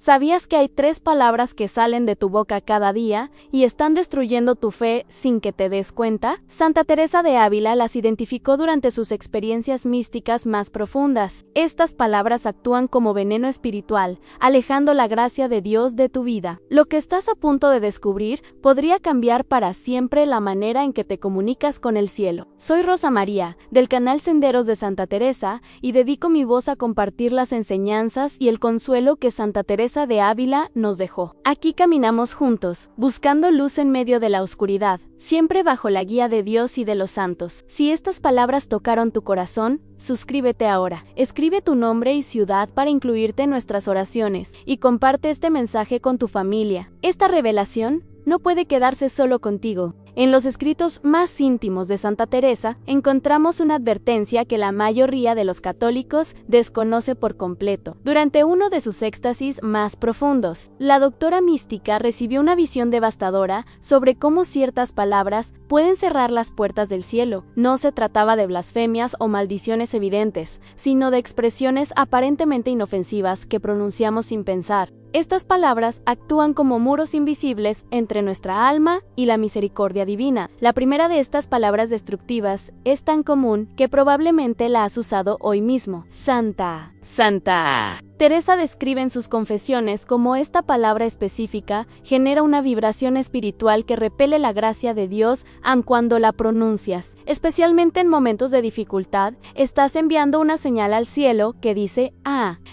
¿Sabías que hay 3 palabras que salen de tu boca cada día y están destruyendo tu fe sin que te des cuenta? Santa Teresa de Ávila las identificó durante sus experiencias místicas más profundas. Estas palabras actúan como veneno espiritual, alejando la gracia de Dios de tu vida. Lo que estás a punto de descubrir podría cambiar para siempre la manera en que te comunicas con el cielo. Soy Rosa María, del canal Senderos de Santa Teresa, y dedico mi voz a compartir las enseñanzas y el consuelo que Santa Teresa de Ávila nos dejó. Aquí caminamos juntos, buscando luz en medio de la oscuridad, siempre bajo la guía de Dios y de los santos. Si estas palabras tocaron tu corazón, suscríbete ahora. Escribe tu nombre y ciudad para incluirte en nuestras oraciones y comparte este mensaje con tu familia. Esta revelación no puede quedarse solo contigo. En los escritos más íntimos de Santa Teresa encontramos una advertencia que la mayoría de los católicos desconoce por completo. Durante uno de sus éxtasis más profundos, la doctora mística recibió una visión devastadora sobre cómo ciertas palabras pueden cerrar las puertas del cielo. No se trataba de blasfemias o maldiciones evidentes, sino de expresiones aparentemente inofensivas que pronunciamos sin pensar. Estas palabras actúan como muros invisibles entre nuestra alma y la misericordia divina. La primera de estas palabras destructivas es tan común que probablemente la has usado hoy mismo. Santa. Santa. Teresa describe en sus confesiones cómo esta palabra específica genera una vibración espiritual que repele la gracia de Dios aun cuando la pronuncias. Especialmente en momentos de dificultad, estás enviando una señal al cielo que dice: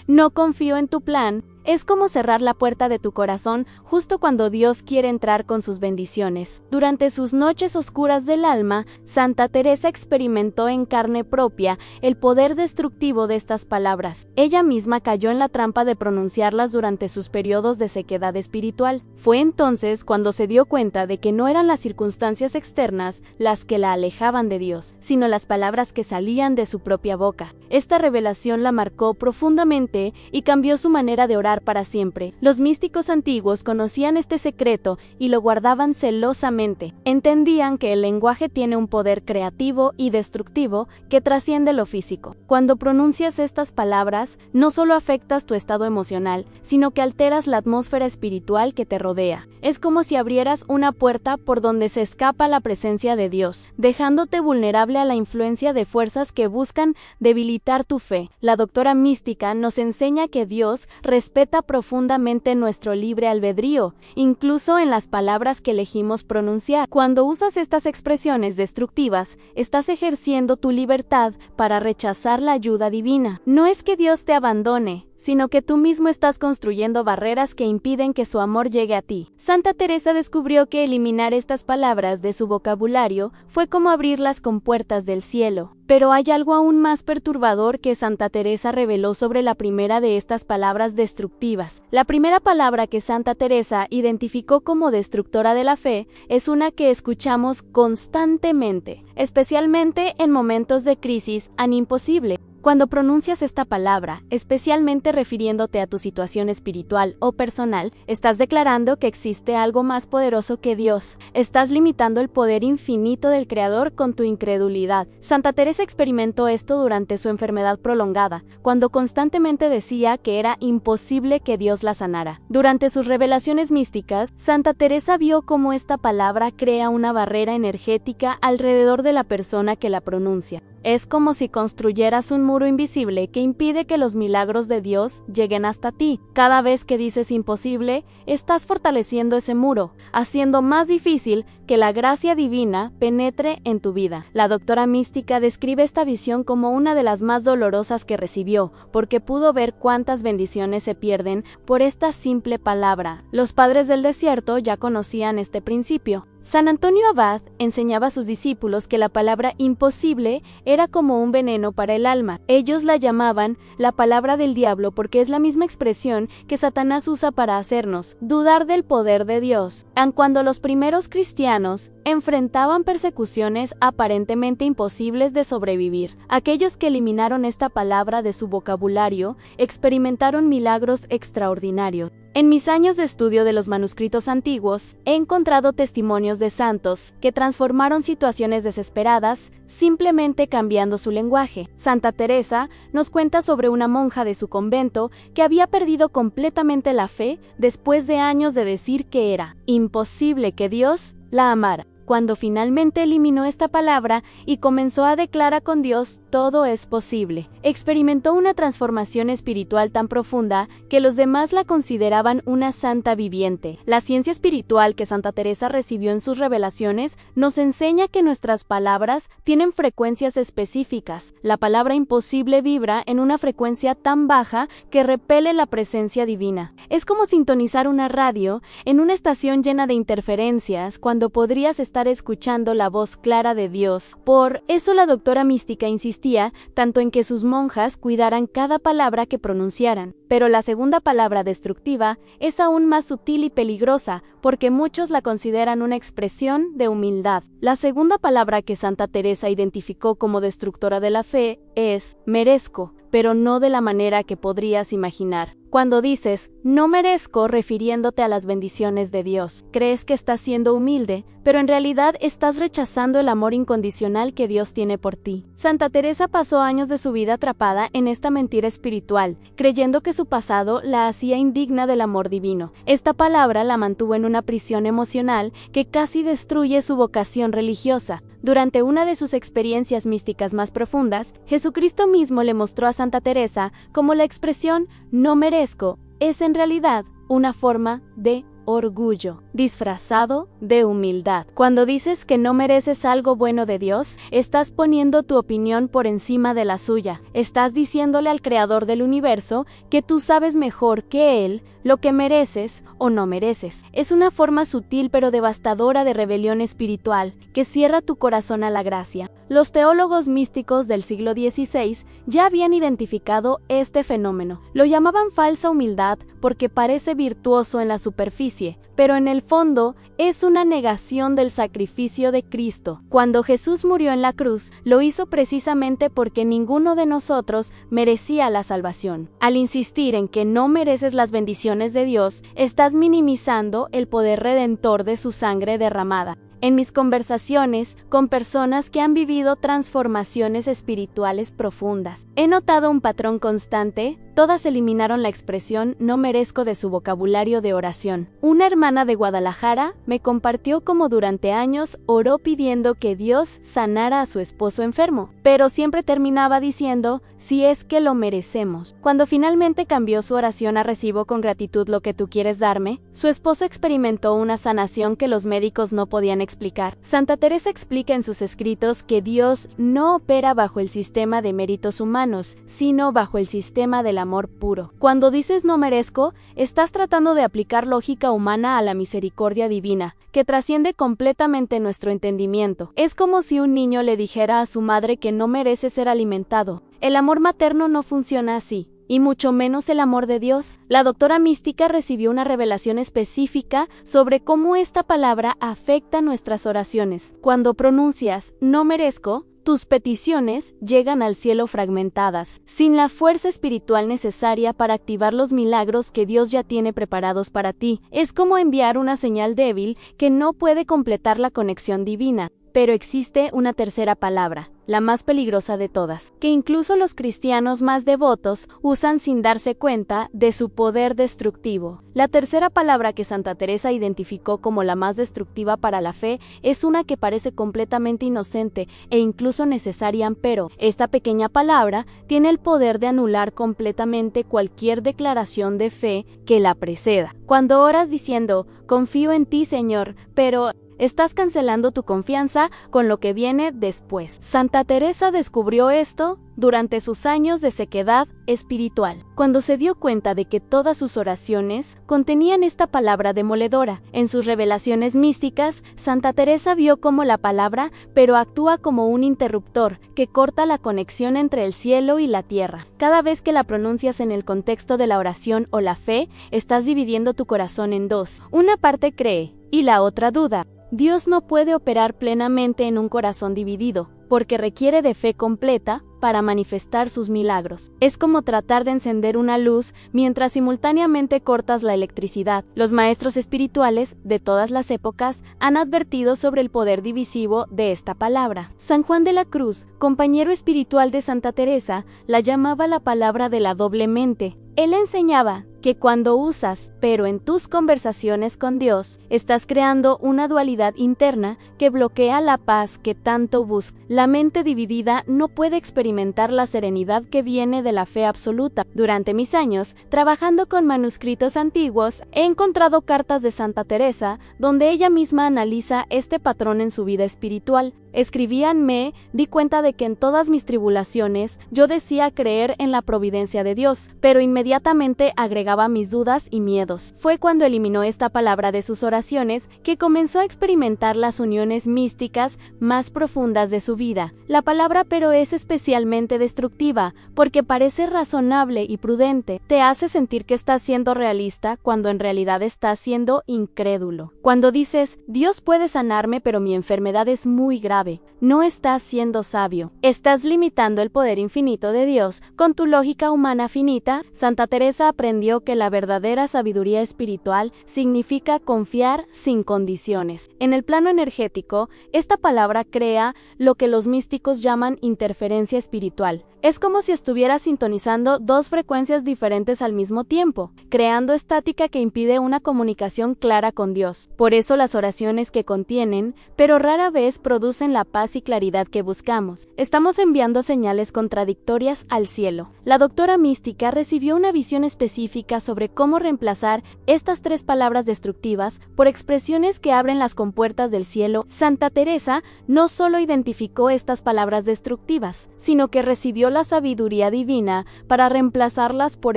no confío en tu plan. Es como cerrar la puerta de tu corazón justo cuando Dios quiere entrar con sus bendiciones. Durante sus noches oscuras del alma, Santa Teresa experimentó en carne propia el poder destructivo de estas palabras. Ella misma cayó en la trampa de pronunciarlas durante sus periodos de sequedad espiritual. Fue entonces cuando se dio cuenta de que no eran las circunstancias externas las que la alejaban de Dios, sino las palabras que salían de su propia boca. Esta revelación la marcó profundamente y cambió su manera de orar para siempre. Los místicos antiguos conocían este secreto y lo guardaban celosamente. Entendían que el lenguaje tiene un poder creativo y destructivo que trasciende lo físico. Cuando pronuncias estas palabras, no solo afectas tu estado emocional, sino que alteras la atmósfera espiritual que te rodea. Es como si abrieras una puerta por donde se escapa la presencia de Dios, dejándote vulnerable a la influencia de fuerzas que buscan debilitar tu fe. La doctora mística nos enseña que Dios respeta profundamente nuestro libre albedrío, incluso en las palabras que elegimos pronunciar. Cuando usas estas expresiones destructivas, estás ejerciendo tu libertad para rechazar la ayuda divina. No es que Dios te abandone, sino que tú mismo estás construyendo barreras que impiden que su amor llegue a ti. Santa Teresa descubrió que eliminar estas palabras de su vocabulario fue como abrirlas con puertas del cielo. Pero hay algo aún más perturbador que Santa Teresa reveló sobre la primera de estas palabras destructivas. La primera palabra que Santa Teresa identificó como destructora de la fe es una que escuchamos constantemente, especialmente en momentos de crisis imposible. Cuando pronuncias esta palabra, especialmente refiriéndote a tu situación espiritual o personal, estás declarando que existe algo más poderoso que Dios. Estás limitando el poder infinito del Creador con tu incredulidad. Santa Teresa experimentó esto durante su enfermedad prolongada, cuando constantemente decía que era imposible que Dios la sanara. Durante sus revelaciones místicas, Santa Teresa vio cómo esta palabra crea una barrera energética alrededor de la persona que la pronuncia. Es como si construyeras un muro invisible que impide que los milagros de Dios lleguen hasta ti. Cada vez que dices imposible, estás fortaleciendo ese muro, haciendo más difícil que la gracia divina penetre en tu vida. La doctora mística describe esta visión como una de las más dolorosas que recibió, porque pudo ver cuántas bendiciones se pierden por esta simple palabra. Los padres del desierto ya conocían este principio. San Antonio Abad enseñaba a sus discípulos que la palabra imposible era como un veneno para el alma. Ellos la llamaban la palabra del diablo porque es la misma expresión que Satanás usa para hacernos dudar del poder de Dios. Aun cuando los primeros cristianos enfrentaban persecuciones aparentemente imposibles de sobrevivir, aquellos que eliminaron esta palabra de su vocabulario experimentaron milagros extraordinarios. En mis años de estudio de los manuscritos antiguos, he encontrado testimonios de santos que transformaron situaciones desesperadas simplemente cambiando su lenguaje. Santa Teresa nos cuenta sobre una monja de su convento que había perdido completamente la fe después de años de decir que era imposible que Dios la amara. Cuando finalmente eliminó esta palabra y comenzó a declarar con Dios, todo es posible. Experimentó una transformación espiritual tan profunda que los demás la consideraban una santa viviente. La ciencia espiritual que Santa Teresa recibió en sus revelaciones nos enseña que nuestras palabras tienen frecuencias específicas. La palabra imposible vibra en una frecuencia tan baja que repele la presencia divina. Es como sintonizar una radio en una estación llena de interferencias cuando podrías estar escuchando la voz clara de Dios. Por eso la doctora mística insistía tanto en que sus monjas cuidaran cada palabra que pronunciaran. Pero la segunda palabra destructiva es aún más sutil y peligrosa, porque muchos la consideran una expresión de humildad. La segunda palabra que Santa Teresa identificó como destructora de la fe es merezco, pero no de la manera que podrías imaginar. Cuando dices, no merezco, refiriéndote a las bendiciones de Dios, crees que estás siendo humilde, pero en realidad estás rechazando el amor incondicional que Dios tiene por ti. Santa Teresa pasó años de su vida atrapada en esta mentira espiritual, creyendo que su pasado la hacía indigna del amor divino. Esta palabra la mantuvo en una prisión emocional que casi destruye su vocación religiosa. Durante una de sus experiencias místicas más profundas, Jesucristo mismo le mostró a Santa Teresa cómo la expresión no merezco es en realidad una forma de orgullo, disfrazado de humildad. Cuando dices que no mereces algo bueno de Dios, estás poniendo tu opinión por encima de la suya. Estás diciéndole al Creador del universo que tú sabes mejor que Él lo que mereces o no mereces. Es una forma sutil pero devastadora de rebelión espiritual que cierra tu corazón a la gracia. Los teólogos místicos del siglo XVI ya habían identificado este fenómeno. Lo llamaban falsa humildad porque parece virtuoso en la superficie, pero en el fondo es una negación del sacrificio de Cristo. Cuando Jesús murió en la cruz, lo hizo precisamente porque ninguno de nosotros merecía la salvación. Al insistir en que no mereces las bendiciones de Dios, estás minimizando el poder redentor de su sangre derramada. En mis conversaciones con personas que han vivido transformaciones espirituales profundas, he notado un patrón constante. Todas eliminaron la expresión no merezco de su vocabulario de oración. Una hermana de Guadalajara me compartió cómo durante años oró pidiendo que Dios sanara a su esposo enfermo, pero siempre terminaba diciendo si es que lo merecemos. Cuando finalmente cambió su oración a recibo con gratitud lo que tú quieres darme, su esposo experimentó una sanación que los médicos no podían explicar. Santa Teresa explica en sus escritos que Dios no opera bajo el sistema de méritos humanos, sino bajo el sistema del amor puro. Cuando dices no merezco, estás tratando de aplicar lógica humana a la misericordia divina, que trasciende completamente nuestro entendimiento. Es como si un niño le dijera a su madre que no merece ser alimentado. El amor materno no funciona así, y mucho menos el amor de Dios. La doctora mística recibió una revelación específica sobre cómo esta palabra afecta nuestras oraciones. Cuando pronuncias no merezco, tus peticiones llegan al cielo fragmentadas, sin la fuerza espiritual necesaria para activar los milagros que Dios ya tiene preparados para ti. Es como enviar una señal débil que no puede completar la conexión divina. Pero existe una tercera palabra, la más peligrosa de todas, que incluso los cristianos más devotos usan sin darse cuenta de su poder destructivo. La tercera palabra que Santa Teresa identificó como la más destructiva para la fe es una que parece completamente inocente e incluso necesaria, pero esta pequeña palabra tiene el poder de anular completamente cualquier declaración de fe que la preceda. Cuando oras diciendo, confío en ti, Señor, pero estás cancelando tu confianza con lo que viene después. Santa Teresa descubrió esto durante sus años de sequedad espiritual, cuando se dio cuenta de que todas sus oraciones contenían esta palabra demoledora. En sus revelaciones místicas, Santa Teresa vio cómo la palabra, pero actúa como un interruptor que corta la conexión entre el cielo y la tierra. Cada vez que la pronuncias en el contexto de la oración o la fe, estás dividiendo tu corazón en dos. Una parte cree y la otra duda. Dios no puede operar plenamente en un corazón dividido, porque requiere de fe completa para manifestar sus milagros. Es como tratar de encender una luz mientras simultáneamente cortas la electricidad. Los maestros espirituales de todas las épocas han advertido sobre el poder divisivo de esta palabra. San Juan de la Cruz, compañero espiritual de Santa Teresa, la llamaba la palabra de la doble mente. Él enseñaba que cuando usas, pero en tus conversaciones con Dios, estás creando una dualidad interna que bloquea la paz que tanto busca. La mente dividida no puede experimentar la serenidad que viene de la fe absoluta. Durante mis años, trabajando con manuscritos antiguos, he encontrado cartas de Santa Teresa donde ella misma analiza este patrón en su vida espiritual. Escribían: me di cuenta de que en todas mis tribulaciones yo decía creer en la providencia de Dios, pero inmediatamente agregaba mis dudas y miedos. Fue cuando eliminó esta palabra de sus oraciones que comenzó a experimentar las uniones místicas más profundas de su vida. La palabra pero es especialmente destructiva porque parece razonable y prudente. Te hace sentir que estás siendo realista cuando en realidad estás siendo incrédulo. Cuando dices: Dios puede sanarme pero mi enfermedad es muy grave, no estás siendo sabio. Estás limitando el poder infinito de Dios con tu lógica humana finita. Santa Teresa aprendió que la verdadera sabiduría espiritual significa confiar sin condiciones. En el plano energético, esta palabra crea lo que los místicos llaman interferencia espiritual. Es como si estuvieras sintonizando dos frecuencias diferentes al mismo tiempo, creando estática que impide una comunicación clara con Dios. Por eso las oraciones que contienen, pero rara vez producen la paz y claridad que buscamos. Estamos enviando señales contradictorias al cielo. La doctora mística recibió una visión específica sobre cómo reemplazar estas tres palabras destructivas por expresiones que abren las compuertas del cielo. Santa Teresa no solo identificó estas palabras destructivas, sino que recibió la sabiduría divina para reemplazarlas por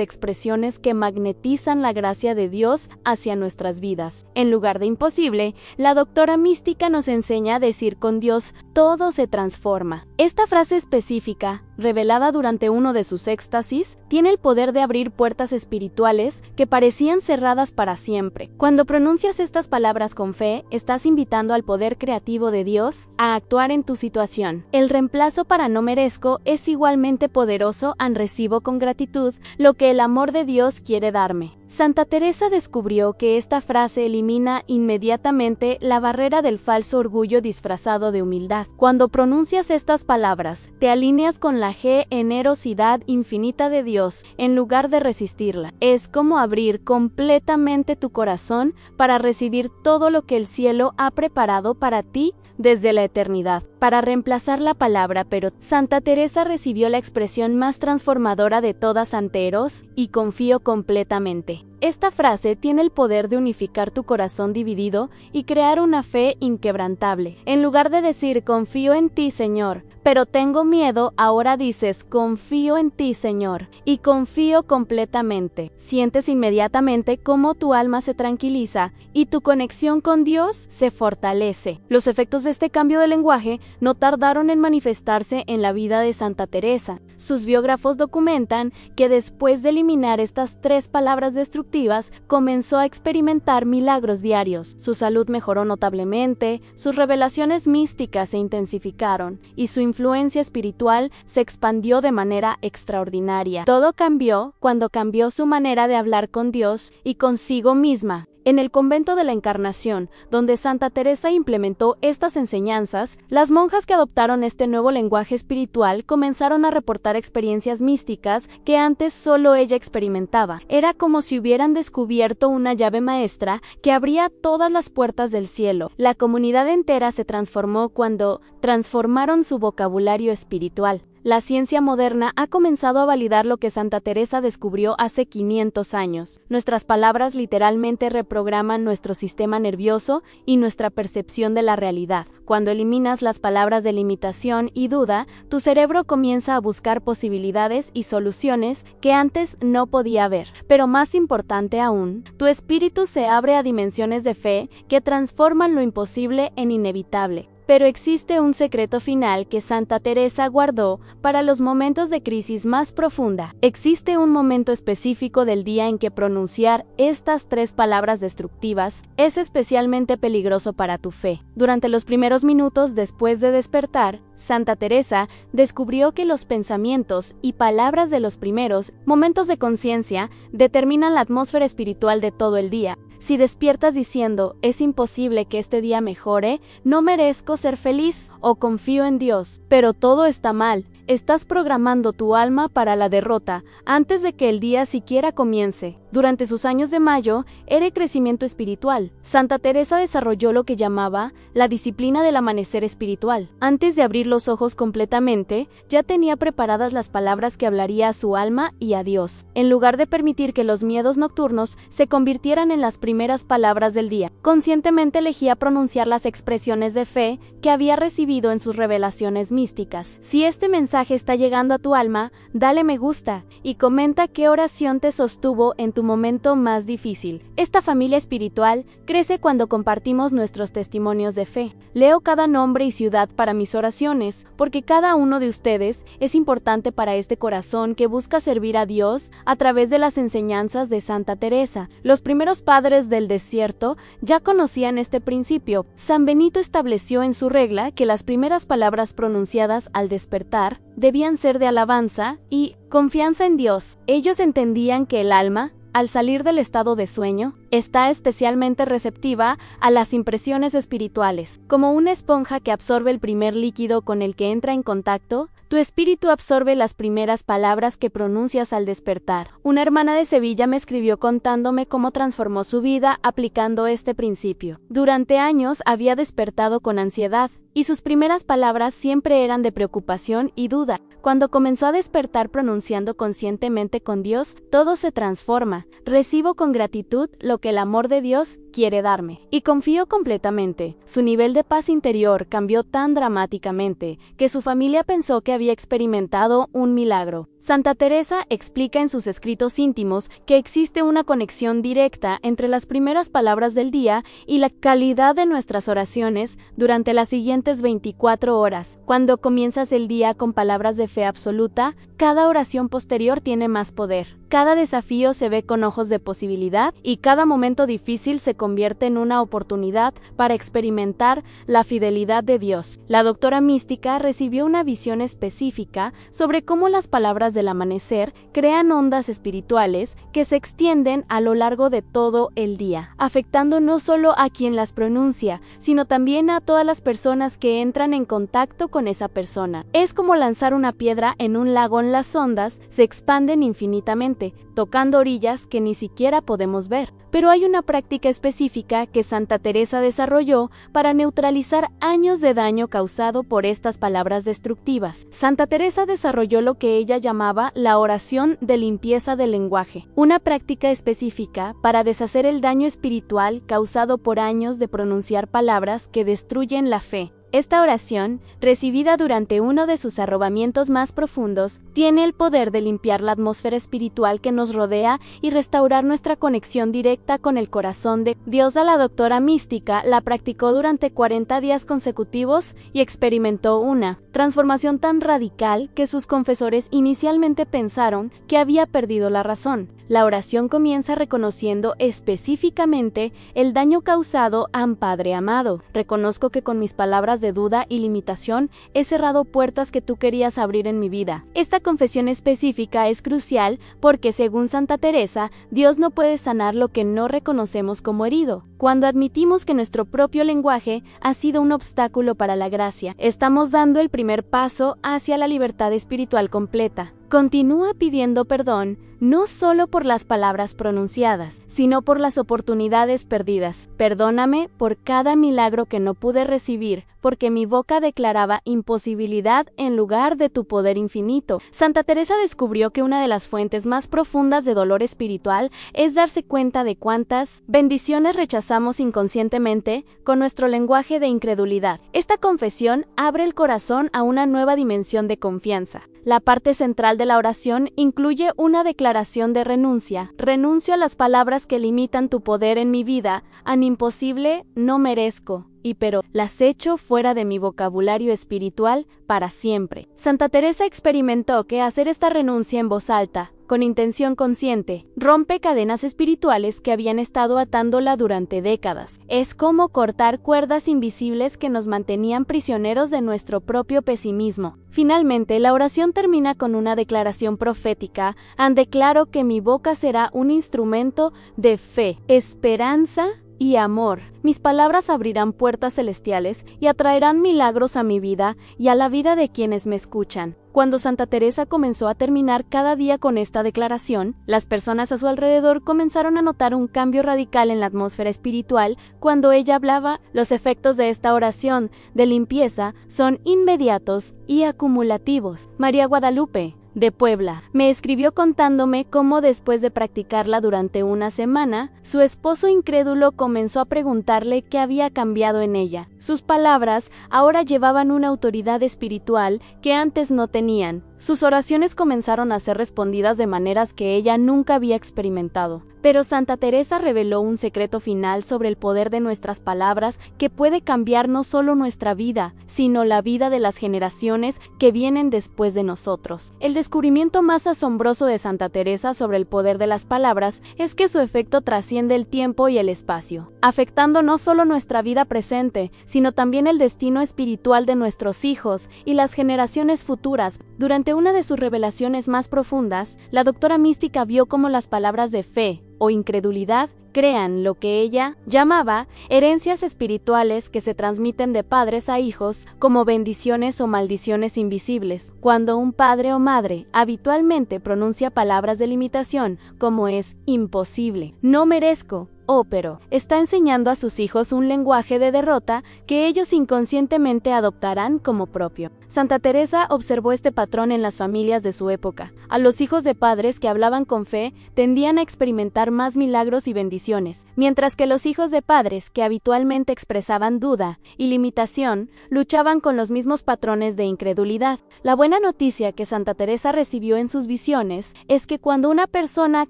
expresiones que magnetizan la gracia de Dios hacia nuestras vidas. En lugar de imposible, la doctora mística nos enseña a decir con Dios: todo se transforma. Esta frase específica, revelada durante uno de sus éxtasis, tiene el poder de abrir puertas espirituales que parecían cerradas para siempre. Cuando pronuncias estas palabras con fe, estás invitando al poder creativo de Dios a actuar en tu situación. El reemplazo para no merezco es igualmente poderoso an recibo con gratitud lo que el amor de Dios quiere darme. Santa Teresa descubrió que esta frase elimina inmediatamente la barrera del falso orgullo disfrazado de humildad. Cuando pronuncias estas palabras, te alineas con la generosidad infinita de Dios en lugar de resistirla. Es como abrir completamente tu corazón para recibir todo lo que el cielo ha preparado para ti desde la eternidad. Para reemplazar la palabra pero, Santa Teresa recibió la expresión más transformadora de todas ante Eros: y confío completamente. Esta frase tiene el poder de unificar tu corazón dividido y crear una fe inquebrantable. En lugar de decir: confío en ti, Señor, pero tengo miedo, ahora dices: confío en ti, Señor, y confío completamente. Sientes inmediatamente cómo tu alma se tranquiliza y tu conexión con Dios se fortalece. Los efectos de este cambio de lenguaje no tardaron en manifestarse en la vida de Santa Teresa. Sus biógrafos documentan que después de eliminar estas tres palabras destructivas, comenzó a experimentar milagros diarios. Su salud mejoró notablemente, sus revelaciones místicas se intensificaron y su influencia espiritual se expandió de manera extraordinaria. Todo cambió cuando cambió su manera de hablar con Dios y consigo misma. En el convento de la Encarnación, donde Santa Teresa implementó estas enseñanzas, las monjas que adoptaron este nuevo lenguaje espiritual comenzaron a reportar experiencias místicas que antes solo ella experimentaba. Era como si hubieran descubierto una llave maestra que abría todas las puertas del cielo. La comunidad entera se transformó cuando transformaron su vocabulario espiritual. La ciencia moderna ha comenzado a validar lo que Santa Teresa descubrió hace 500 años. Nuestras palabras literalmente reprograman nuestro sistema nervioso y nuestra percepción de la realidad. Cuando eliminas las palabras de limitación y duda, tu cerebro comienza a buscar posibilidades y soluciones que antes no podía ver. Pero más importante aún, tu espíritu se abre a dimensiones de fe que transforman lo imposible en inevitable. Pero existe un secreto final que Santa Teresa guardó para los momentos de crisis más profunda. Existe un momento específico del día en que pronunciar estas 3 palabras destructivas es especialmente peligroso para tu fe. Durante los primeros minutos después de despertar, Santa Teresa descubrió que los pensamientos y palabras de los primeros momentos de conciencia determinan la atmósfera espiritual de todo el día. Si despiertas diciendo, es imposible que este día mejore, no merezco ser feliz o confío en Dios, pero todo está mal, estás programando tu alma para la derrota antes de que el día siquiera comience. Durante sus años de mayo, era el crecimiento espiritual. Santa Teresa desarrolló lo que llamaba la disciplina del amanecer espiritual. Antes de abrir los ojos completamente, ya tenía preparadas las palabras que hablaría a su alma y a Dios, en lugar de permitir que los miedos nocturnos se convirtieran en las primeras palabras del día. Conscientemente elegía pronunciar las expresiones de fe que había recibido en sus revelaciones místicas. Si este mensaje está llegando a tu alma, dale me gusta y comenta qué oración te sostuvo en tu momento más difícil. Esta familia espiritual crece cuando compartimos nuestros testimonios de fe. Leo cada nombre y ciudad para mis oraciones, porque cada uno de ustedes es importante para este corazón que busca servir a Dios a través de las enseñanzas de Santa Teresa. Los primeros padres del desierto ya conocían este principio. San Benito estableció en su regla que las primeras palabras pronunciadas al despertar debían ser de alabanza y confianza en Dios. Ellos entendían que el alma, al salir del estado de sueño, está especialmente receptiva a las impresiones espirituales. Como una esponja que absorbe el primer líquido con el que entra en contacto, tu espíritu absorbe las primeras palabras que pronuncias al despertar. Una hermana de Sevilla me escribió contándome cómo transformó su vida aplicando este principio. Durante años había despertado con ansiedad, y sus primeras palabras siempre eran de preocupación y duda. Cuando comenzó a despertar pronunciando conscientemente con Dios, todo se transforma. Recibo con gratitud lo que el amor de Dios quiere darme. Y confío completamente. Su nivel de paz interior cambió tan dramáticamente que su familia pensó que había experimentado un milagro. Santa Teresa explica en sus escritos íntimos que existe una conexión directa entre las primeras palabras del día y la calidad de nuestras oraciones durante las siguientes 24 horas. Cuando comienzas el día con palabras de fe absoluta, cada oración posterior tiene más poder. Cada desafío se ve con ojos de posibilidad y cada momento difícil se convierte en una oportunidad para experimentar la fidelidad de Dios. La doctora mística recibió una visión específica sobre cómo las palabras del amanecer crean ondas espirituales que se extienden a lo largo de todo el día, afectando no solo a quien las pronuncia, sino también a todas las personas que entran en contacto con esa persona. Es como lanzar una piedra en un lago. Las ondas se expanden infinitamente, tocando orillas que ni siquiera podemos ver. Pero hay una práctica específica que Santa Teresa desarrolló para neutralizar años de daño causado por estas palabras destructivas. Santa Teresa desarrolló lo que ella llamaba la oración de limpieza del lenguaje, una práctica específica para deshacer el daño espiritual causado por años de pronunciar palabras que destruyen la fe. Esta oración, recibida durante uno de sus arrobamientos más profundos, tiene el poder de limpiar la atmósfera espiritual que nos rodea y restaurar nuestra conexión directa con el corazón de Dios. La doctora mística la practicó durante 40 días consecutivos y experimentó una transformación tan radical que sus confesores inicialmente pensaron que había perdido la razón. La oración comienza reconociendo específicamente el daño causado a Padre amado. Reconozco que con mis palabras de duda y limitación he cerrado puertas que tú querías abrir en mi vida. Esta confesión específica es crucial porque, según Santa Teresa, Dios no puede sanar lo que no reconocemos como herido. Cuando admitimos que nuestro propio lenguaje ha sido un obstáculo para la gracia, estamos dando el primer paso hacia la libertad espiritual completa. Continúa pidiendo perdón, no solo por las palabras pronunciadas, sino por las oportunidades perdidas. Perdóname por cada milagro que no pude recibir, porque mi boca declaraba imposibilidad en lugar de tu poder infinito. Santa Teresa descubrió que una de las fuentes más profundas de dolor espiritual es darse cuenta de cuántas bendiciones rechazamos inconscientemente con nuestro lenguaje de incredulidad. Esta confesión abre el corazón a una nueva dimensión de confianza. La parte central de la oración incluye una declaración de renuncia. Renuncio a las palabras que limitan tu poder en mi vida, an imposible, no merezco, pero las echo fuera de mi vocabulario espiritual para siempre. Santa Teresa experimentó que hacer esta renuncia en voz alta, con intención consciente, rompe cadenas espirituales que habían estado atándola durante décadas. Es como cortar cuerdas invisibles que nos mantenían prisioneros de nuestro propio pesimismo. Finalmente, la oración termina con una declaración profética: declaro que mi boca será un instrumento de fe, esperanza y amor. Mis palabras abrirán puertas celestiales y atraerán milagros a mi vida y a la vida de quienes me escuchan. Cuando Santa Teresa comenzó a terminar cada día con esta declaración, las personas a su alrededor comenzaron a notar un cambio radical en la atmósfera espiritual. Cuando ella hablaba, los efectos de esta oración de limpieza son inmediatos y acumulativos. María Guadalupe, de Puebla, me escribió contándome cómo después de practicarla durante una semana, su esposo incrédulo comenzó a preguntarle qué había cambiado en ella. Sus palabras ahora llevaban una autoridad espiritual que antes no tenían. Sus oraciones comenzaron a ser respondidas de maneras que ella nunca había experimentado. Pero Santa Teresa reveló un secreto final sobre el poder de nuestras palabras que puede cambiar no solo nuestra vida, sino la vida de las generaciones que vienen después de nosotros. El descubrimiento más asombroso de Santa Teresa sobre el poder de las palabras es que su efecto trasciende el tiempo y el espacio, afectando no solo nuestra vida presente, sino también el destino espiritual de nuestros hijos y las generaciones futuras. Durante una de sus revelaciones más profundas, la doctora mística vio cómo las palabras de fe o incredulidad crean lo que ella llamaba herencias espirituales que se transmiten de padres a hijos como bendiciones o maldiciones invisibles. Cuando un padre o madre habitualmente pronuncia palabras de limitación como es imposible, no merezco, pero está enseñando a sus hijos un lenguaje de derrota que ellos inconscientemente adoptarán como propio. Santa Teresa observó este patrón en las familias de su época. A los hijos de padres que hablaban con fe tendían a experimentar más milagros y bendiciones, mientras que los hijos de padres que habitualmente expresaban duda y limitación luchaban con los mismos patrones de incredulidad. La buena noticia que Santa Teresa recibió en sus visiones es que cuando una persona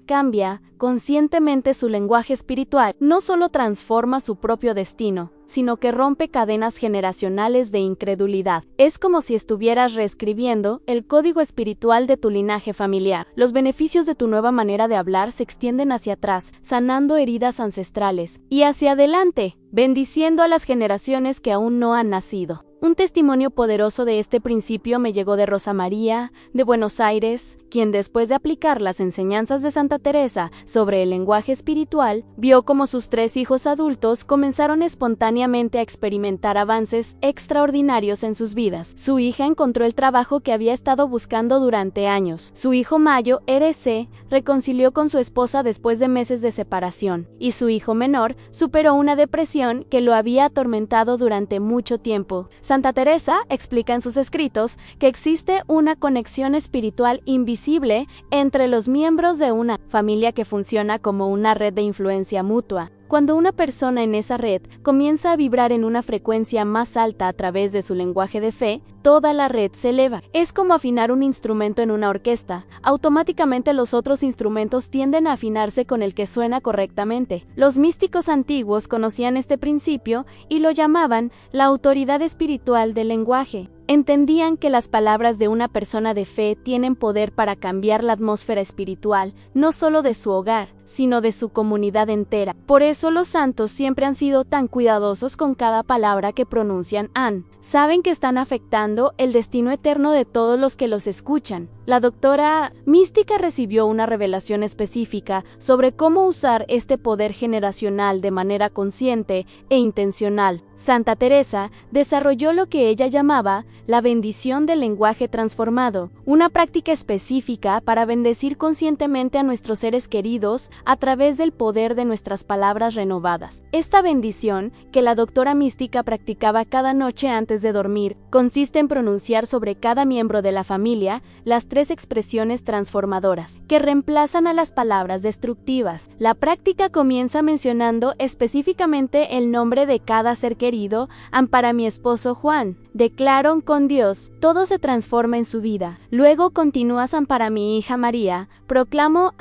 cambia conscientemente su lenguaje espiritual, no solo transforma su propio destino, sino que rompe cadenas generacionales de incredulidad. Es como si estuvieras reescribiendo el código espiritual de tu linaje familiar. Los beneficios de tu nueva manera de hablar se extienden hacia atrás, sanando heridas ancestrales, y hacia adelante, bendiciendo a las generaciones que aún no han nacido. Un testimonio poderoso de este principio me llegó de Rosa María, de Buenos Aires, quien después de aplicar las enseñanzas de Santa Teresa sobre el lenguaje espiritual, vio cómo sus 3 hijos adultos comenzaron espontáneamente a experimentar avances extraordinarios en sus vidas. Su hija encontró el trabajo que había estado buscando durante años. Su hijo Mayo, R.C., reconcilió con su esposa después de meses de separación, y su hijo menor superó una depresión que lo había atormentado durante mucho tiempo. Santa Teresa explica en sus escritos que existe una conexión espiritual invisible entre los miembros de una familia que funciona como una red de influencia mutua. Cuando una persona en esa red comienza a vibrar en una frecuencia más alta a través de su lenguaje de fe, toda la red se eleva. Es como afinar un instrumento en una orquesta. Automáticamente los otros instrumentos tienden a afinarse con el que suena correctamente. Los místicos antiguos conocían este principio y lo llamaban la autoridad espiritual del lenguaje. Entendían que las palabras de una persona de fe tienen poder para cambiar la atmósfera espiritual, no solo de su hogar, sino de su comunidad entera. Por eso los santos siempre han sido tan cuidadosos con cada palabra que pronuncian. Saben que están afectando el destino eterno de todos los que los escuchan. La doctora mística recibió una revelación específica sobre cómo usar este poder generacional de manera consciente e intencional. Santa Teresa desarrolló lo que ella llamaba la bendición del lenguaje transformado, una práctica específica para bendecir conscientemente a nuestros seres queridos a través del poder de nuestras palabras renovadas. Esta bendición, que la doctora mística practicaba cada noche antes de dormir, consiste en pronunciar sobre cada miembro de la familia las 3 expresiones transformadoras, que reemplazan a las palabras destructivas. La práctica comienza mencionando específicamente el nombre de cada ser querido. Para mi esposo Juan, declaro con Dios, todo se transforma en su vida. Luego continúas: para mi hija María, proclamo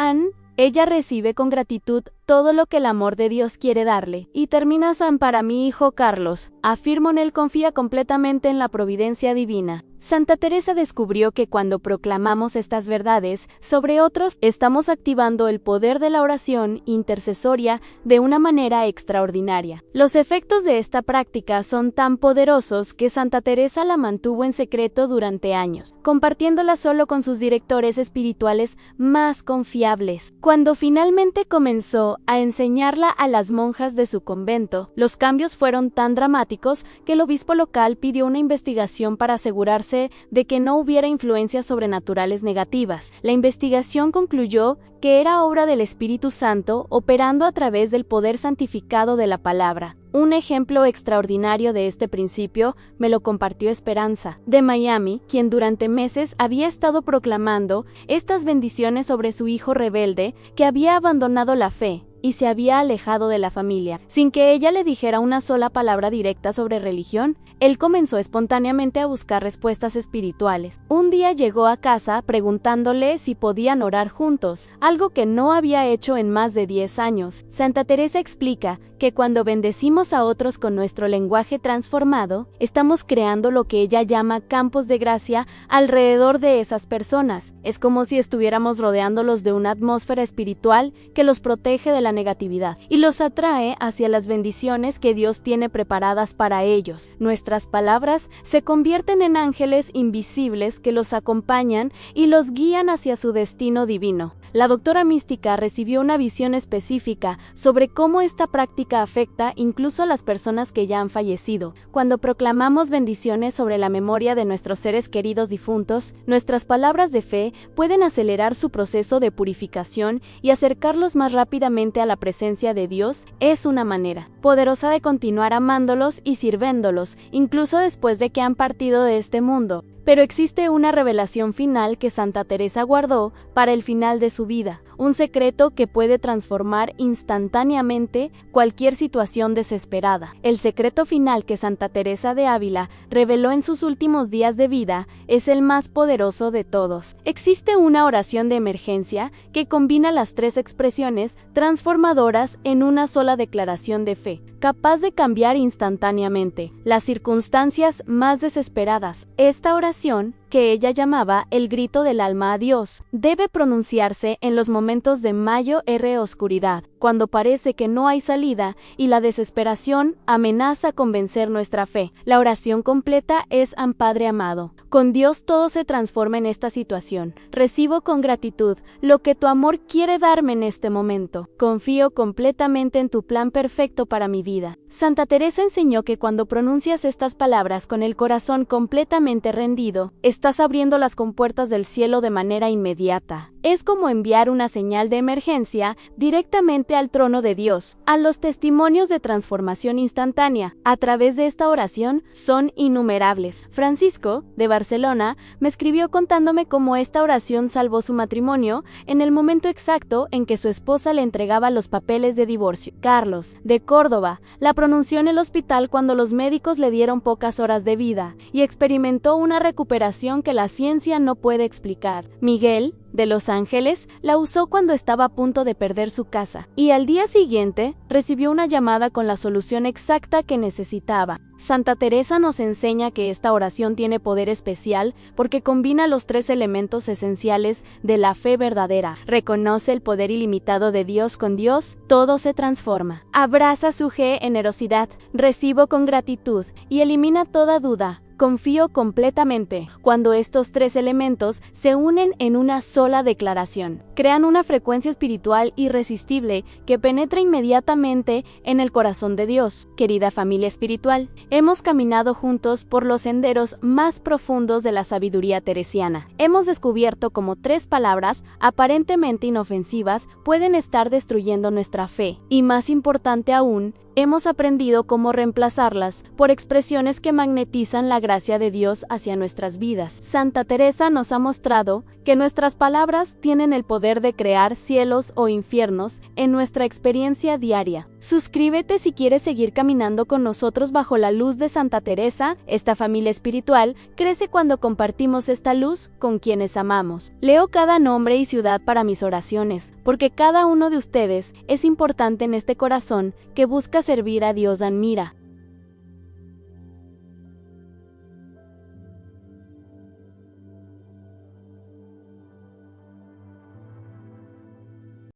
ella recibe con gratitud todo lo que el amor de Dios quiere darle. Y termina San para mi hijo Carlos. Afirmo en él confía completamente en la providencia divina. Santa Teresa descubrió que cuando proclamamos estas verdades sobre otros, estamos activando el poder de la oración intercesoria de una manera extraordinaria. Los efectos de esta práctica son tan poderosos que Santa Teresa la mantuvo en secreto durante años, compartiéndola solo con sus directores espirituales más confiables. Cuando finalmente comenzó a enseñarla a las monjas de su convento, los cambios fueron tan dramáticos que el obispo local pidió una investigación para asegurarse de que no hubiera influencias sobrenaturales negativas. La investigación concluyó que era obra del Espíritu Santo operando a través del poder santificado de la palabra. Un ejemplo extraordinario de este principio me lo compartió Esperanza, de Miami, quien durante meses había estado proclamando estas bendiciones sobre su hijo rebelde que había abandonado la fe y se había alejado de la familia. Sin que ella le dijera una sola palabra directa sobre religión, él comenzó espontáneamente a buscar respuestas espirituales. Un día llegó a casa preguntándole si podían orar juntos, algo que no había hecho en más de 10 años. Santa Teresa explica que cuando bendecimos a otros con nuestro lenguaje transformado, estamos creando lo que ella llama campos de gracia alrededor de esas personas. Es como si estuviéramos rodeándolos de una atmósfera espiritual que los protege de la negatividad y los atrae hacia las bendiciones que Dios tiene preparadas para ellos. Nuestras palabras se convierten en ángeles invisibles que los acompañan y los guían hacia su destino divino. La doctora mística recibió una visión específica sobre cómo esta práctica afecta incluso a las personas que ya han fallecido. Cuando proclamamos bendiciones sobre la memoria de nuestros seres queridos difuntos, nuestras palabras de fe pueden acelerar su proceso de purificación y acercarlos más rápidamente a la presencia de Dios. Es una manera poderosa de continuar amándolos y sirviéndolos, incluso después de que han partido de este mundo. Pero existe una revelación final que Santa Teresa guardó para el final de su vida, un secreto que puede transformar instantáneamente cualquier situación desesperada. El secreto final que Santa Teresa de Ávila reveló en sus últimos días de vida es el más poderoso de todos. Existe una oración de emergencia que combina las tres expresiones transformadoras en una sola declaración de fe, capaz de cambiar instantáneamente las circunstancias más desesperadas. Esta oración, que ella llamaba el grito del alma a Dios, debe pronunciarse en los momentos de mayor oscuridad, cuando parece que no hay salida y la desesperación amenaza con vencer nuestra fe. La oración completa es: Padre amado, con Dios todo se transforma en esta situación. Recibo con gratitud lo que tu amor quiere darme en este momento. Confío completamente en tu plan perfecto para mi vida. Santa Teresa enseñó que cuando pronuncias estas palabras con el corazón completamente rendido, estás abriendo las compuertas del cielo de manera inmediata. Es como enviar una señal de emergencia directamente al trono de Dios. A los testimonios de transformación instantánea a través de esta oración son innumerables. Francisco, de Barcelona, me escribió contándome cómo esta oración salvó su matrimonio en el momento exacto en que su esposa le entregaba los papeles de divorcio. Carlos, de Córdoba, la pronunció en el hospital cuando los médicos le dieron pocas horas de vida y experimentó una recuperación que la ciencia no puede explicar. Miguel, de Los Ángeles, la usó cuando estaba a punto de perder su casa, y al día siguiente recibió una llamada con la solución exacta que necesitaba. Santa Teresa nos enseña que esta oración tiene poder especial porque combina los tres elementos esenciales de la fe verdadera. Reconoce el poder ilimitado de Dios. Con Dios, todo se transforma. Abraza su generosidad, recibo con gratitud y elimina toda duda. Confío completamente. Cuando estos tres elementos se unen en una sola declaración, crean una frecuencia espiritual irresistible que penetra inmediatamente en el corazón de Dios. Querida familia espiritual, hemos caminado juntos por los senderos más profundos de la sabiduría teresiana. Hemos descubierto cómo tres palabras aparentemente inofensivas pueden estar destruyendo nuestra fe, y más importante aún, hemos aprendido cómo reemplazarlas por expresiones que magnetizan la gracia de Dios hacia nuestras vidas. Santa Teresa nos ha mostrado que nuestras palabras tienen el poder de crear cielos o infiernos en nuestra experiencia diaria. Suscríbete si quieres seguir caminando con nosotros bajo la luz de Santa Teresa. Esta familia espiritual crece cuando compartimos esta luz con quienes amamos. Leo cada nombre y ciudad para mis oraciones, porque cada uno de ustedes es importante en este corazón que busca servir a Dios. Admira.